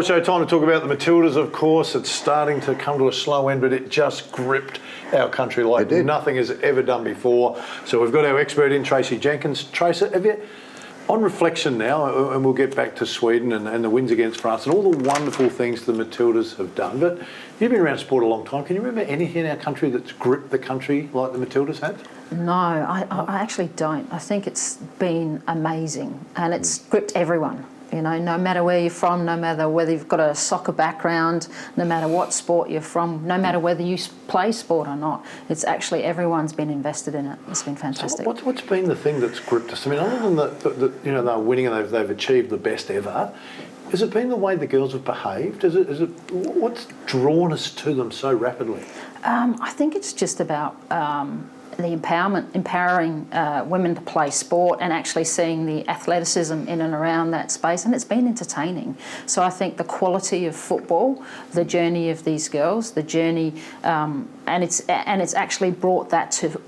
Show, time to talk about the Matildas, of course. It's starting to come to a slow end, but it just gripped our country like nothing has ever done before. So we've got our expert in, Tracey Jenkins. Tracey, have you, on reflection now, and we'll get back to Sweden and the wins against France and all the wonderful things the Matildas have done, but you've been around sport a long time. Can you remember anything in our country that's gripped the country like the Matildas have? No, I actually don't. I think it's been amazing and it's gripped everyone. You know, no matter where you're from, no matter whether you've got a soccer background, no matter what sport you're from, no matter whether you play sport or not, it's actually everyone's been invested in it. It's been fantastic. So what's been the thing that's gripped us? I mean, other than the you know, they're winning and they've achieved the best ever, has it been the way the girls have behaved? Is it what's drawn us to them so rapidly? I think it's just about the empowering women to play sport and actually seeing the athleticism in and around that space, and it's been entertaining. So I think the quality of football, the journey of these girls, the journey, and it's actually brought that to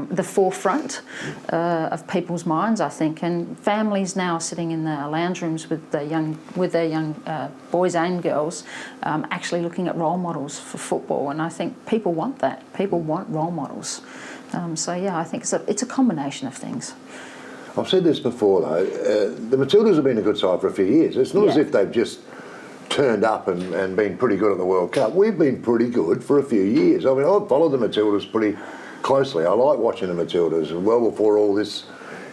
the forefront of people's minds, I think, and families now sitting in their lounge rooms with their young boys and girls, actually looking at role models for football, and I think people want that. People want role models. So yeah, I think it's a combination of things. I've said this before though. The Matildas have been a good side for a few years. It's not as if they've just turned up and been pretty good at the World Cup. We've been pretty good for a few years. I mean, I've followed the Matildas pretty closely. I like watching the Matildas well before all this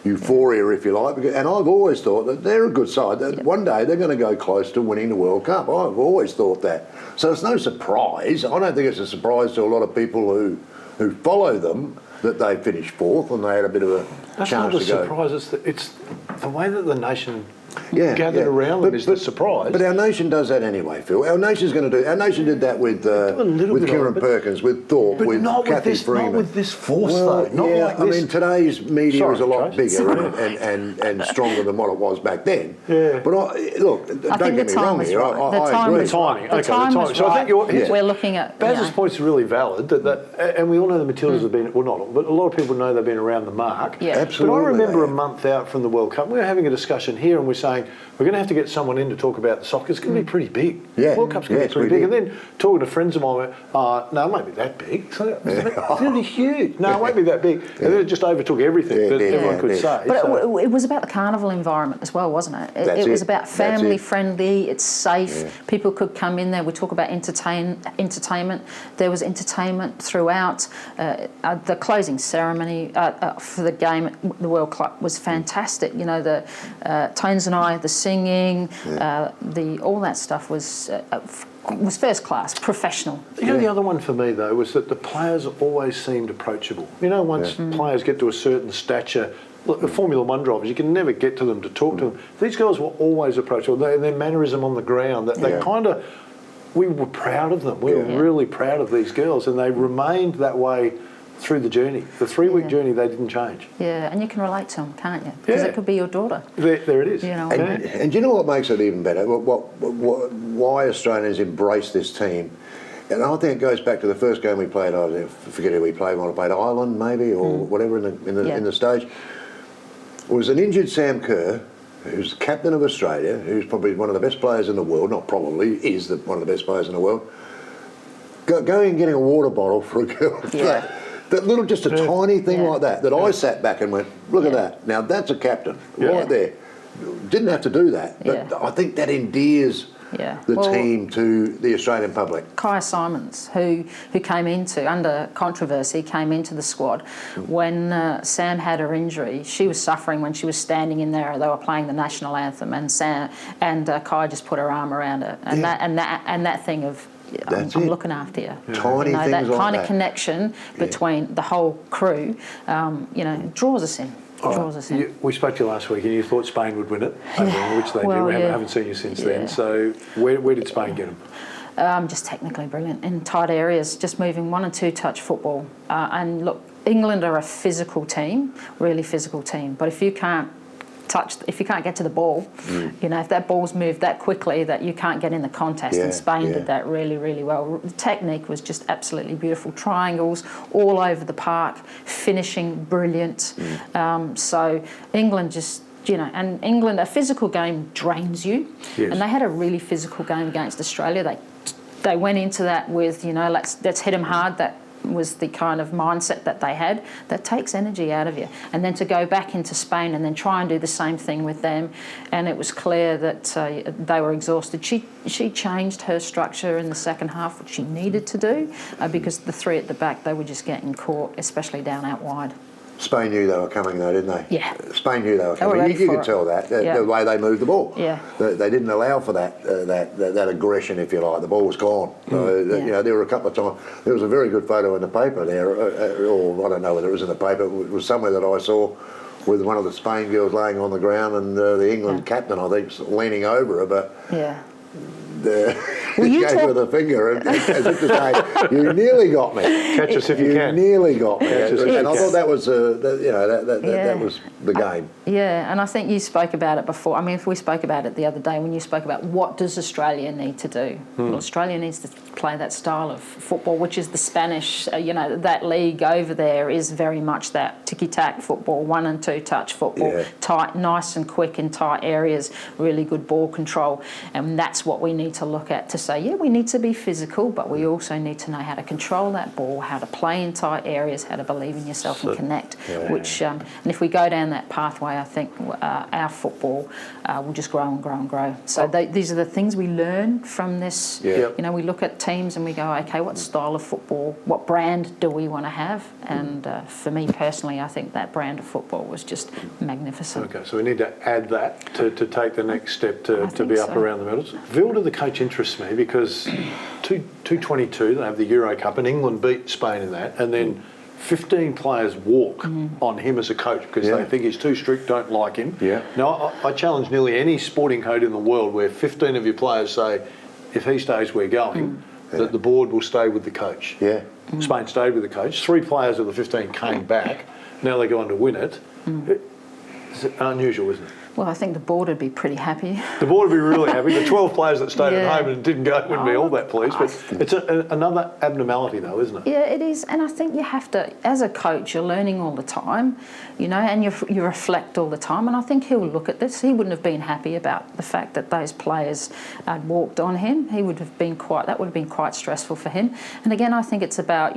euphoria, if you like, and I've always thought that they're a good side, that one day they're going to go close to winning the World Cup. I've always thought that. So it's no surprise. I don't think it's a surprise to a lot of people who follow them that they finished fourth and they had a bit of a chance to go. That's not the surprise, it's the way that the nation gathered around them is the surprise. But our nation does that anyway, Phil. Our nation's going to do. Our nation did that with Kieran Perkins, with Thorpe, with Kathy Freeman. Not with this force, though. Not like this. I mean, today's media is a lot bigger and stronger than what it was back then. Yeah. But look, don't get me wrong here. I agree. The timing. Okay, the timing. So I think we're looking at. Baz's point's really valid. And we all know the Matildas have been, well, not, but a lot of people know they've been around the mark. Yeah, absolutely. But I remember a month out from the World Cup, we were having a discussion here, and we're saying we're going to have to get someone in to talk about the soccer. It's going to be pretty big. Yeah. World Cup's going to be pretty big. And then talking to friends of mine, went, no, it won't be that big. So it's really huge. No, it won't be that big. And then it just overtook everything that everyone could say. But it was about the carnival environment as well, wasn't it? It was about family friendly. It's safe. Yeah. People could come in there. We talk about entertainment. There was entertainment throughout. The closing ceremony for the game, the World Cup, was fantastic. You know, the Tones and I, the singing, all that stuff was first class, professional. You know, the other one for me though was that the players always seemed approachable. You know, once players get to a certain stature, look, the Formula One drivers, you can never get to them to talk to them. These girls were always approachable. Their mannerism on the ground, that they kind of, we were proud of them. We were really proud of these girls, and they remained that way through the journey. The 3-week journey, they didn't change. Yeah, and you can relate to them, can't you? Because it could be your daughter. There it is. You know, and do you know what makes it even better? Why Australians embrace this team? And I think it goes back to the first game we played. I forget who we played. Might have played Ireland, maybe, or whatever in the stage. It was an injured Sam Kerr, who's captain of Australia, who's probably one of the best players in the world. Not probably, is one of the best players in the world. Going and getting a water bottle for a girl. That little, just a tiny thing like that I sat back and went, look at that. Now that's a captain right there. Didn't have to do that, but I think that endears the team to the Australian public. Kaya Simons, who came under controversy, came into the squad when Sam had her injury. She was suffering when she was standing in there. They were playing the national anthem, and Kaya just put her arm around her, and that thing of, I'm looking after you. Tiny things that like kind of connection between the whole crew, draws us in. We spoke to you last week, and you thought Spain would win it, which they did. We haven't seen you since then. So where did Spain get them? Just technically brilliant in tight areas, just moving 1 and 2 touch football. And look, England are a physical team, really physical team. But if you can't get to the ball, you know, if that ball's moved that quickly that you can't get in the contest, and Spain did that really, really well. The technique was just absolutely beautiful. Triangles all over the park, finishing brilliant. So England just you know, and England, a physical game drains you, Yes. and they had a really physical game against Australia. They went into that with, you know, let's hit them hard. That was the kind of mindset that they had. That takes energy out of you. And then to go back into Spain and then try and do the same thing with them, and it was clear that they were exhausted. She changed her structure in the second half, which she needed to do, because the three at the back, they were just getting caught, especially down out wide. Spain knew they were coming though, didn't they? Yeah. Spain knew they were They were coming. ready You for could it. tell that, Yeah. the way they moved the ball. Yeah. They didn't allow for that aggression, if you like. The ball was gone. You know, there were a couple of times. There was a very good photo in the paper there, or I don't know whether it was in the paper. It was somewhere that I saw with one of the Spain girls laying on the ground and the England captain, I think, leaning over her, but. Yeah. He gave her the finger as if to say, "You nearly got me. Catch us if you can." Nearly got me." Catch us if you And I can. thought that was, that was the game. Yeah, and I think you spoke about it before. I mean, if we spoke about it the other day when you spoke about what does Australia need to do? Well, Australia needs to play that style of football, which is the Spanish, that league over there is very much that ticky-tack football, 1 and 2 touch football, tight, nice and quick in tight areas, really good ball control. And that's what we need to look at to say, yeah, we need to be physical, but we also need to know how to control that ball, how to play in tight areas, how to believe in yourself and connect, which, and if we go down that pathway, I think our football will just grow and grow and grow. So these are the things we learn from this. Yeah. You know, we look at teams and we go, okay, what style of football, what brand do we want to have? And for me personally, I think that brand of football was just magnificent. Okay, so we need to add that to take the next step to think be up so. around the medals. Vilda, the coach, interests me because 222, they have the Euro Cup, and England beat Spain in that, and then 15 players walk on him as a coach because they think he's too strict, don't like him. Yeah. Now, I challenge nearly any sporting code in the world where 15 of your players say, if he stays, we're going, that the board will stay with the coach. Yeah. Spain stayed with the coach. 3 players of the 15 came back. Now they're going to win it. It's unusual, isn't it? Well, I think the board would be pretty happy. The board would be really happy. The 12 players that stayed at Yeah. home and didn't go wouldn't be all that pleased. But it's another abnormality, though, isn't it? Yeah, it is, and I think you have to, as a coach, you're learning all the time, and you reflect all the time, and I think he'll look at this. He wouldn't have been happy about the fact that those players had walked on him. That would have been quite stressful for him. And again, I think it's about,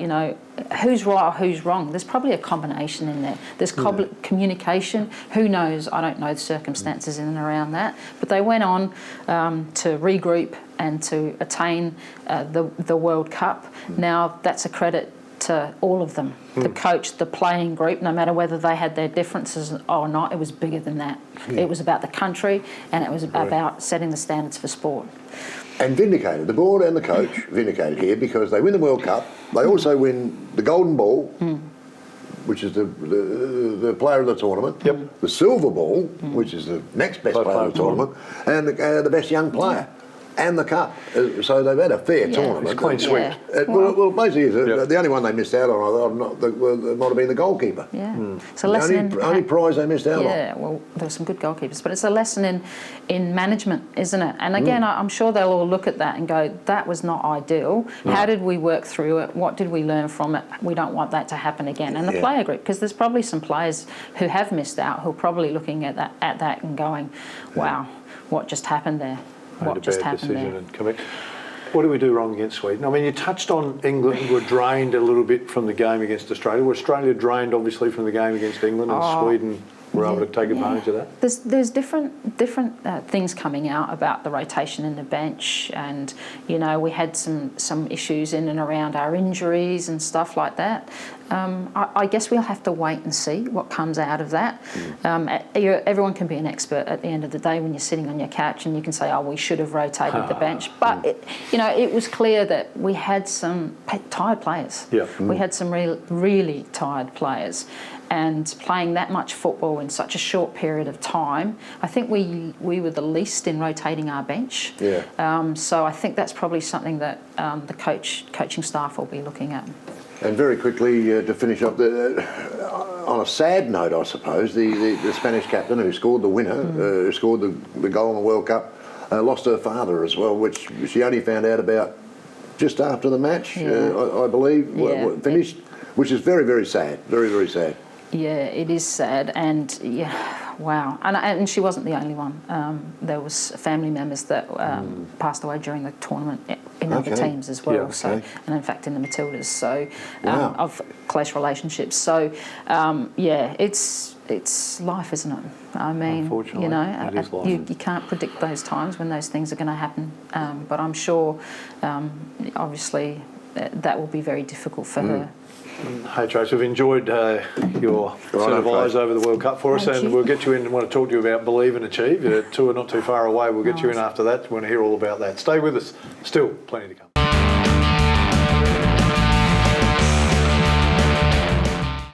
who's right or who's wrong. There's probably a combination in there. There's communication. Who knows? I don't know the circumstances in and around that. But they went on to regroup and to attain the World Cup. Now, that's a credit to all of them. The coach, the playing group, no matter whether they had their differences or not, it was bigger than that. It was about the country, and it was about setting the standards for sport. And vindicated, the board and the coach vindicated here because they win the World Cup. They also win the Golden Ball, which is the player of the tournament. Yep. The Silver Ball, which is the next best player of the tournament, and the best young player. And the cup. So they've had a fair tournament. It's clean sweep. Well, basically, the only one they missed out on, might have been the goalkeeper. Yeah. It's a lesson Only prize they missed out on. Yeah, well, there were some good goalkeepers, but it's a lesson in management, isn't it? And again, I'm sure they'll all look at that and go, that was not ideal. How did we work through it? What did we learn from it? We don't want that to happen again. And the player group, because there's probably some players who have missed out who are probably looking at that and going, wow, what just happened there? What just happened there? What do we do wrong against Sweden? I mean, you touched on England were drained a little bit from the game against Australia. Were Australia drained, obviously, from the game against England, and Sweden were able to take advantage of that? There's different things coming out about the rotation in the bench, and we had some issues in and around our injuries and stuff like that. I guess we'll have to wait and see what comes out of that. Everyone can be an expert at the end of the day when you're sitting on your couch and you can say, oh, we should have rotated the bench. But, it was clear that we had some tired players. Yeah. We had some really tired players. And playing that much football in such a short period of time, I think we were the least in rotating our bench. Yeah. So I think that's probably something that the coaching staff will be looking at. And very quickly, to finish up, on a sad note, I suppose, the Spanish captain who scored the winner, who scored the goal in the World Cup, lost her father as well, which she only found out about just after the match, I believe, finished, which is very, very sad, very, very sad. Yeah, it is sad, and wow. And she wasn't the only one. There was family members that passed away during the tournament in other teams as well. Yeah, So, okay. and in fact in the Matildas. So, Wow. of close relationships. So, yeah, it's life, isn't it? I mean, Unfortunately, you know, it is life. you can't predict those times when those things are going to happen. But I'm sure, obviously, that will be very difficult for her. Hey Trace, we've enjoyed your set of eyes over the World Cup for us, Thank and you. we'll get you in and want to talk to you about Believe and Achieve. Tour not too far away, we'll get you in Nice. after that. We want to hear all about that. Stay with us, still plenty to come.